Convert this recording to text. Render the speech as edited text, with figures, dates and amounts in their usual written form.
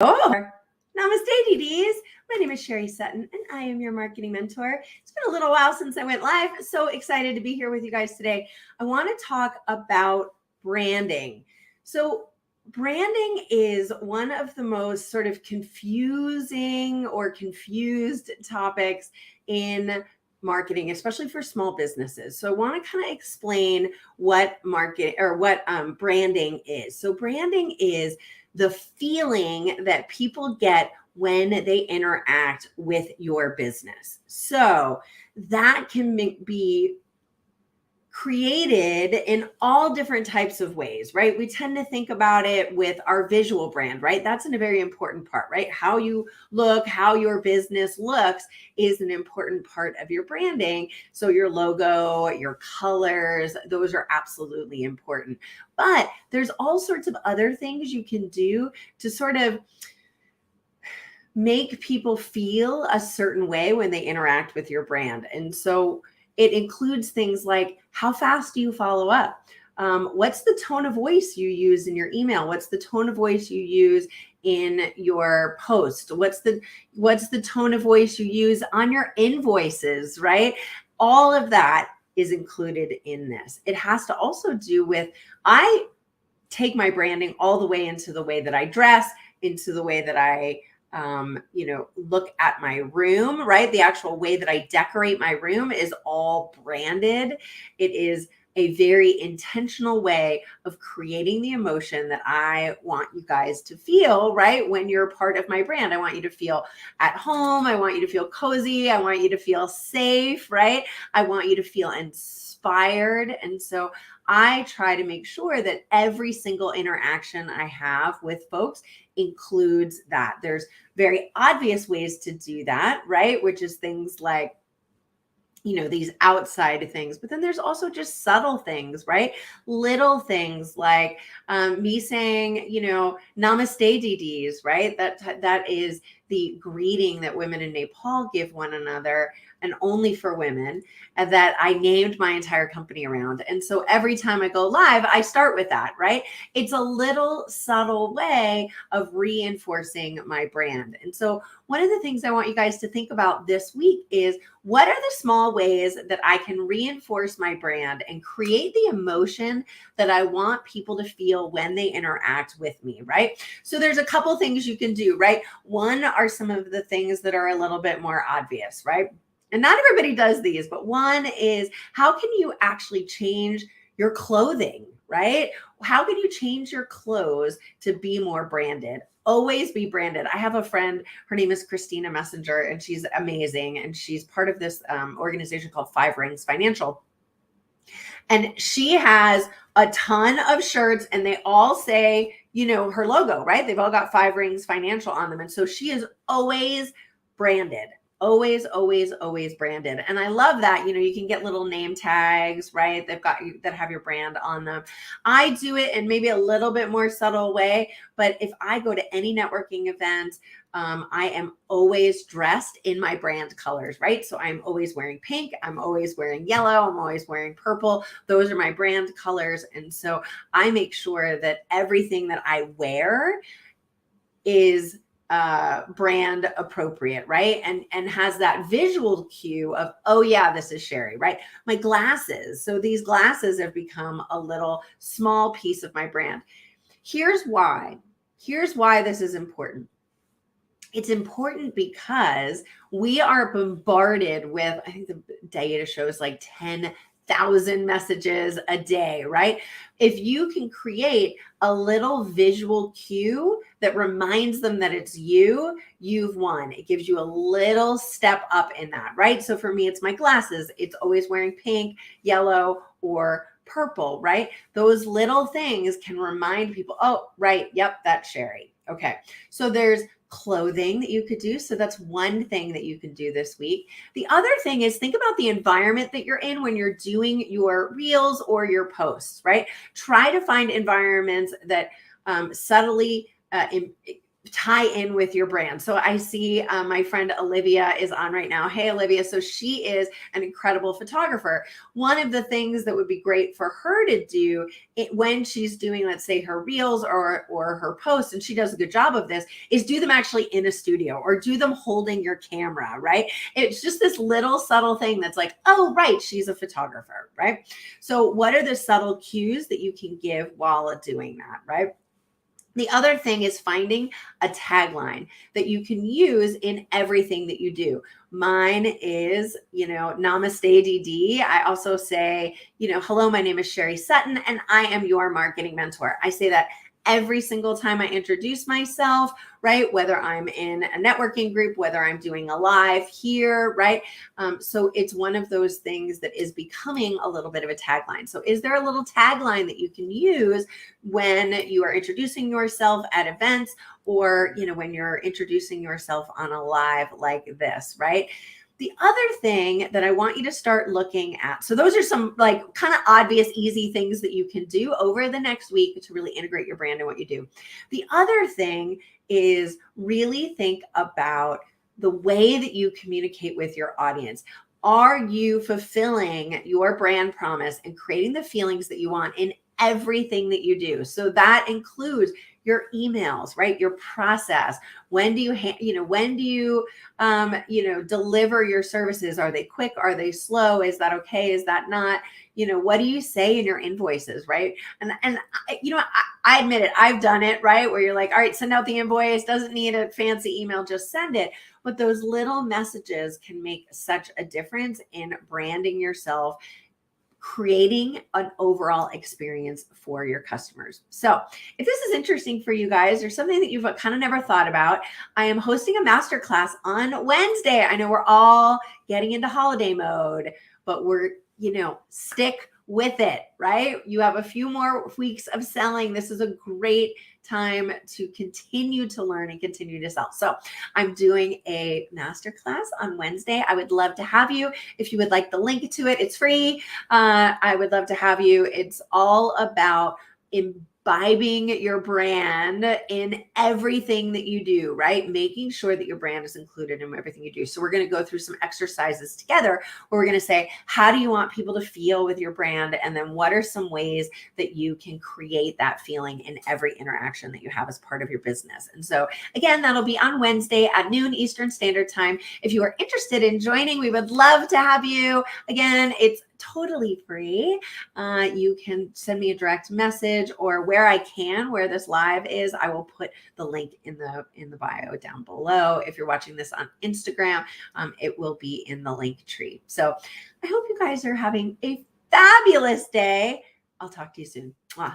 Oh, namaste, DDs. My name is Sherry Sutton, and I am your marketing mentor. It's been a little while since I went live. So excited to be here with you guys today. I want to talk about branding. So branding is one of the most sort of confusing or confused topics in marketing, especially for small businesses. So I want to kind of explain what branding is. So branding is the feeling that people get when they interact with your business. So that can be created in all different types of ways, right? We tend to think about it with our visual brand, right? That's a very important part, right? How you look, how your business looks is an important part of your branding. So your logo, your colors, those are absolutely important. But there's all sorts of other things you can do to sort of make people feel a certain way when they interact with your brand. And so it includes things like, how fast do you follow up? What's the tone of voice you use in your email? What's the tone of voice you use in your post? What's the tone of voice you use on your invoices, right? All of that is included in this. It has to also do with, I take my branding all the way into the way that I dress, into the way that I look at my room, right? The actual way that I decorate my room is all branded. It is a very intentional way of creating the emotion that I want you guys to feel, right? When you're part of my brand, I want you to feel at home. I want you to feel cozy. I want you to feel safe, right? I want you to feel inspired. And so I try to make sure that every single interaction I have with folks includes that. There's very obvious ways to do that, right? Which is things like, these outside things, but then there's also just subtle things, right? Little things like me saying, namaste DDs, right? That is the greeting that women in Nepal give one another, and only for women, and that I named my entire company around. And so every time I go live, I start with that, right? It's a little subtle way of reinforcing my brand. And so one of the things I want you guys to think about this week is, what are the small ways that I can reinforce my brand and create the emotion that I want people to feel when they interact with me, right? So there's a couple things you can do, right? One are some of the things that are a little bit more obvious, right? And not everybody does these, but one is, how can you actually change your clothing, right? How can you change your clothes to be more branded? Always be branded. I have a friend, her name is Christina Messenger, and she's amazing. And she's part of this organization called 5 Rings Financial. And she has a ton of shirts, and they all say, her logo, right? They've all got 5 Rings Financial on them. And so she is always branded. Always, always, always branded. And I love that. You can get little name tags, right? That have your brand on them. I do it in maybe a little bit more subtle way, but if I go to any networking event, I am always dressed in my brand colors, right? So I'm always wearing pink. I'm always wearing yellow. I'm always wearing purple. Those are my brand colors. And so I make sure that everything that I wear is brand appropriate, right? And has that visual cue of, oh yeah, this is Sherry, right? My glasses. So these glasses have become a little small piece of my brand. Here's why this is important. It's important because we are bombarded with, I think the data shows like 10,000 messages a day, right? If you can create a little visual cue that reminds them that it's you, you've won. It gives you a little step up in that, right? So for me, it's my glasses. It's always wearing pink, yellow, or purple, right? Those little things can remind people, oh, right, yep, that's Sherry. Okay, so there's clothing that you could do. So that's one thing that you can do this week. The other thing is, think about the environment that you're in when you're doing your reels or your posts, right? Try to find environments that subtly tie in with your brand. So I see my friend Olivia is on right now. Hey, Olivia. So she is an incredible photographer. One of the things that would be great for her to do when she's doing, let's say, her reels or her posts, and she does a good job of this, is do them actually in a studio or do them holding your camera, right? It's just this little subtle thing that's like, oh, right, she's a photographer, right? So what are the subtle cues that you can give while doing that, right? The other thing is finding a tagline that you can use in everything that you do. Mine is, Namaste DD. I also say, hello, my name is Sherry Sutton, and I am your marketing mentor. I say that every single time I introduce myself, right? Whether I'm in a networking group, whether I'm doing a live here, right? So it's one of those things that is becoming a little bit of a tagline. So is there a little tagline that you can use when you are introducing yourself at events, or, when you're introducing yourself on a live like this, right? The other thing that I want you to start looking at, so those are some like kind of obvious, easy things that you can do over the next week to really integrate your brand and what you do. The other thing is really think about the way that you communicate with your audience. Are you fulfilling your brand promise and creating the feelings that you want in everything that you do? So that includes your emails, right? Your process. When do you deliver your services? Are they quick? Are they slow? Is that okay? Is that not? What do you say in your invoices, right? And I admit it, I've done it, right? Where you're like, all right, send out the invoice, doesn't need a fancy email, just send it. But those little messages can make such a difference in branding yourself, creating an overall experience for your customers. So if this is interesting for you guys or something that you've kind of never thought about, I am hosting a masterclass on Wednesday. I know we're all getting into holiday mode, but we're, stick with it, right? You have a few more weeks of selling. This is a great time to continue to learn and continue to sell. So I'm doing a masterclass on Wednesday. I would love to have you. If you would like the link to it, it's free. I would love to have you. It's all about imbibing your brand in everything that you do, right? Making sure that your brand is included in everything you do. So we're going to go through some exercises together where we're going to say, how do you want people to feel with your brand? And then what are some ways that you can create that feeling in every interaction that you have as part of your business? And so again, that'll be on Wednesday at noon Eastern Standard Time. If you are interested in joining, we would love to have you. Again, it's totally free. You can send me a direct message, or where this live is, I will put the link in the bio down below. If you're watching this on Instagram, it will be in the link tree. So I hope you guys are having a fabulous day. I'll talk to you soon. Bye.